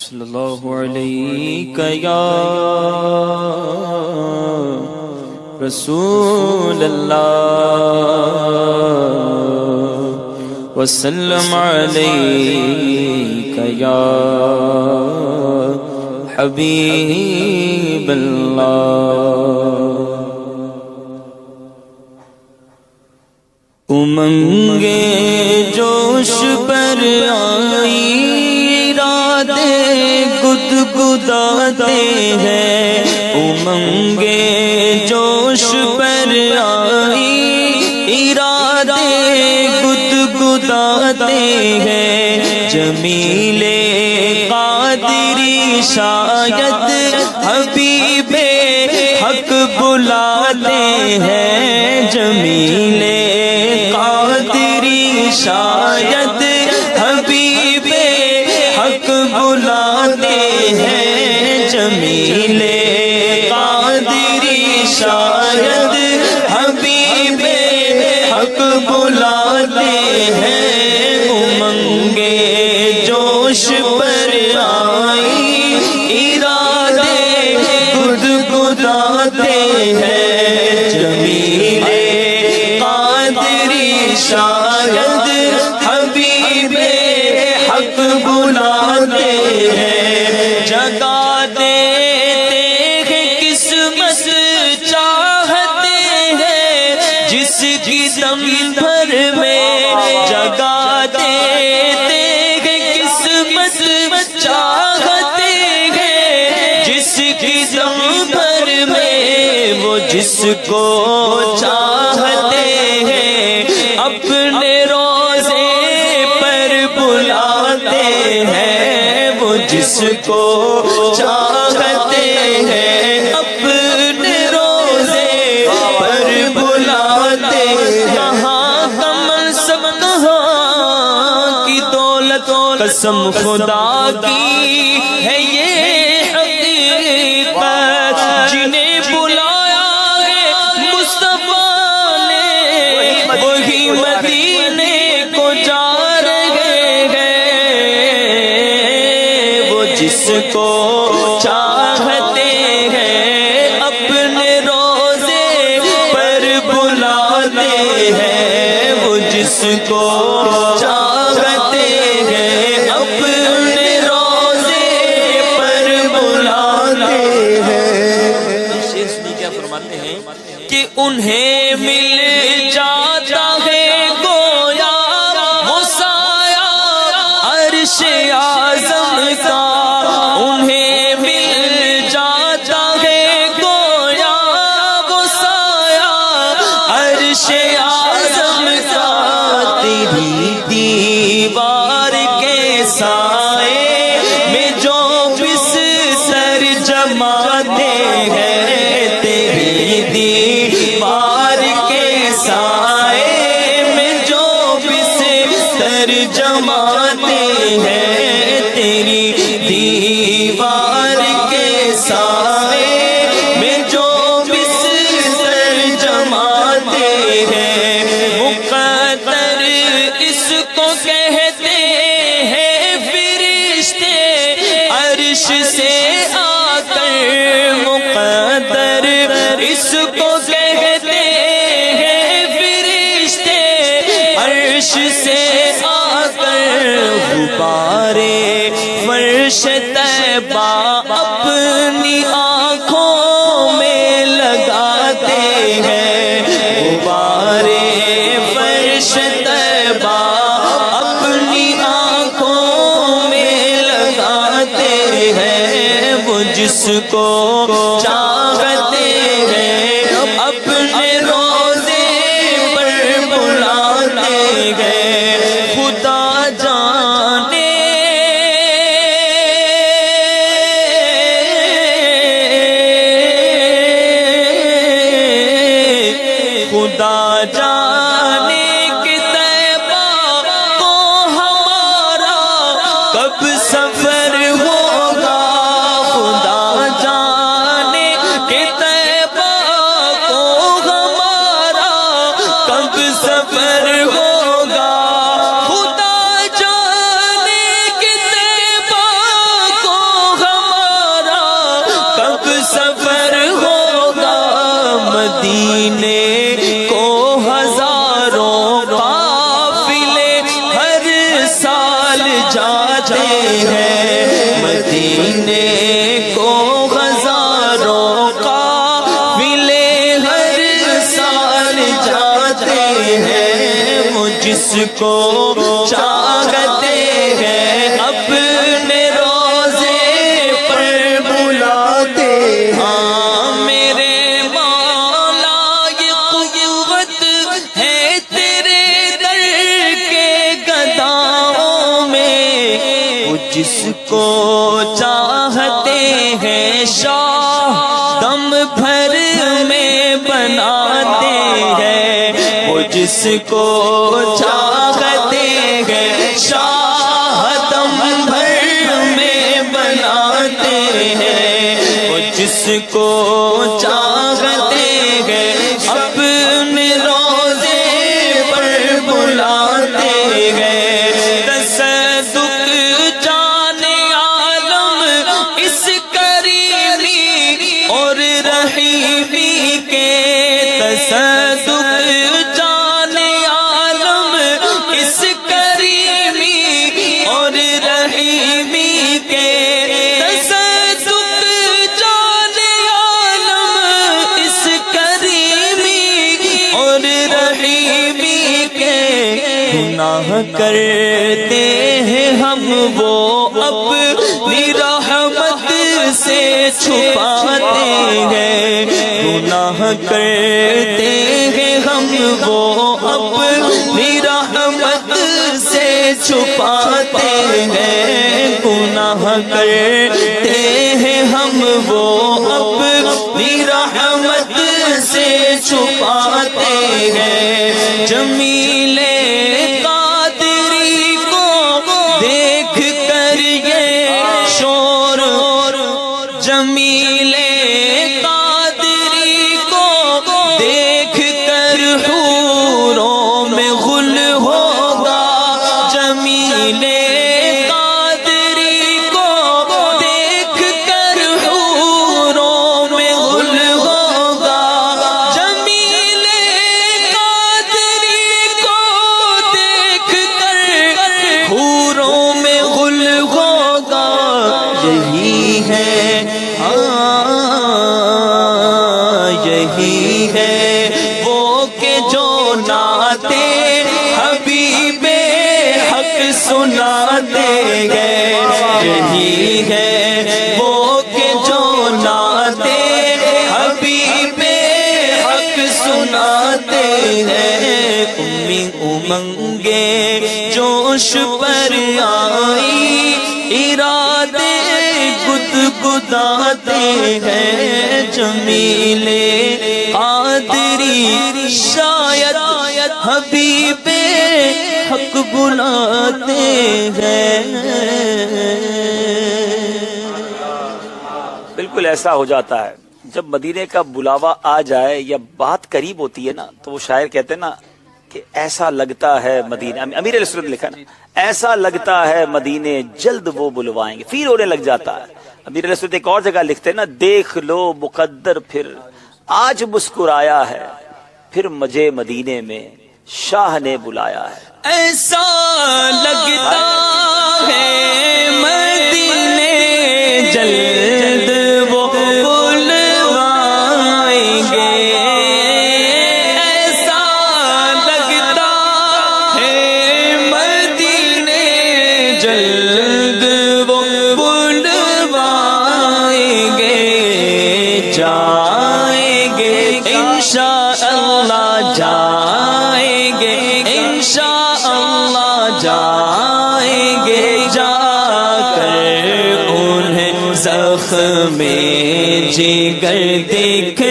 صلی اللہ علیہ یا رسول اللہ وسلم علیہ یا حبیب اللہ۔ امنگے جوش پر آئی گدگداتے ہیں، امنگے جوش پر آئی ارادے گدگداتے ہیں، جمیل قادری شاید حبیب حق بلاتے ہیں، جمیل قادری شاید حبیب حق بلاتے ہیں، جمیل قادری شاید حبیب حق بلاتے ہیں، امنگے جوش پر آئی ارادے گدگداتے ہیں، جمیل قادری شاید حبیب حق بلاتے ہیں، جگا دیتے ہیں قسمت چاہتے ہیں جس کی دم بھر میں، جگا دیتے ہیں قسمت چاہتے ہیں جس کی دم بھر میں، وہ جس کو چاہتے ہیں اپنے روزے پر بلاتے ہیں، وہ جس کو چاہتے ہیں اپنے روزے پر بلاتے ہیں، کہاں کا منصب کہاں کی دولت، قسم خدا کی ہے یہ حقیقت، جنہیں بلایا ہے مصطفیٰ نے وہی مدینے کو جا رہے ہیں، وہ جس کو چاہتے ہیں اپنے روزے پر بلاتے ہیں، وہ جس کو چاہتے ہیں اپنے روزے پر بلاتے ہیں۔ شیر سنی کیا فرماتے ہیں کہ انہیں مل جاتا ہے گویا وہ سایہ عرش اعظم کا، انہیں مل جاتا ہے گویا وہ سایہ عرش اعظم کا، تیری دیوار کے سائے میں جو بستر جماتے ہیں، تیری دیوار کے سائے میں جو بستر جماتے ہیں، تیری دیوار کے سائے میں جو بستر جماتے ہیں، مقدر اس کو کہتے ہیں فرشتے عرش سے آ کر، مقدر اس کو کہتے ہیں فرشتے عرش سے آ کر، غبارے فرش طیبہ اپنی آنکھوں میں لگاتے ہیں، غبارے فرش طیبہ اپنی آنکھوں میں لگاتے ہیں، وہ جس کو چاہتے ہیں اپنے روزے پر بلاتے ہیں، خدا جانے خدا جانے کہ طیبہ کو ہمارا کب سفر ہوگا، خدا جانے کہ طیبہ مدینے کو ہزاروں قافلے ہر سال جاتے ہیں، مدینے کو ہزاروں قافلے ہر سال جاتے ہیں، وہ جس کو چاہتے ہیں اپنے روزے پر بلاتے ہیں۔ میرے مولا یہ قوت ہے تیرے در کے گداؤں میں، وہ جس کو چاہتے ہیں شاہ دم بھر میں بناتے ہیں، وہ جس کو چاہتے ہیں شاہ دم بھر میں بناتے ہیں، وہ جس کو چاہتے ہیں اپنے روزے پر بلاتے ہیں۔ تصدق جان عالم اس کریمی اور رحیمی کے، تصدق جان عالم اس کریمی اور رحیمی کے، تصدق جان عالم اس کریمی اور رحیمی کے، گناہ کرتے ہیں ہم وہ اپنی رحمت سے چھپاتے ہیں، گناہ کرتے ہیں ہم وہ اپنی رحمت سے چھپاتے ہیں، گناہ کرتے ہیں ہم وہ اپنی رحمت سے چھپاتے ہیں۔ جمیل قادری کو دیکھ کر یہ شور، جمیل قادری کو دیکھ کر حوروں میں غل ہوگا، جمیل قادری کو دیکھ کر حوروں میں غل ہوگا، جمیل قادری کو دیکھ کر حوروں میں غل ہوگا۔ یہی ہے یہی ہے وہ کہ جو نعتے حبیب حق سناتے ہیں، یہی ہے وہ کہ جو نعتے حبیب حق سناتے ہیں۔ امی امنگے جوش پر آئی، ارادے گدگداتے ہیں، جمیل قادری شاید حبیب حق بلاتے ہیں۔ بالکل ایسا ہو جاتا ہے جب مدینے کا بلاوا آ جائے یا بات قریب ہوتی ہے نا، تو وہ شاعر کہتے ہیں نا کہ ایسا لگتا ہے مدینے، امیر علیہ السلام نے لکھا نا، ایسا لگتا ہے مدینے جلد وہ بلوائیں گے، فیل ہونے لگ جاتا ہے۔ امیر علیہ السلام ایک اور جگہ لکھتے ہیں نا، دیکھ لو مقدر پھر آج مسکرایا ہے، پھر مجھے مدینے میں شاہ نے بلایا ہے۔ ایسا لگتا ہے مدینے جلد وہ بلوائیں گے، ایسا لگتا ہے مدینے جلد وہ بلوائیں گے، جائیں گے انشاءاللہ، جائیں گے انشاءاللہ، جائیں گے جا کر انہیں زخم جگر دکھ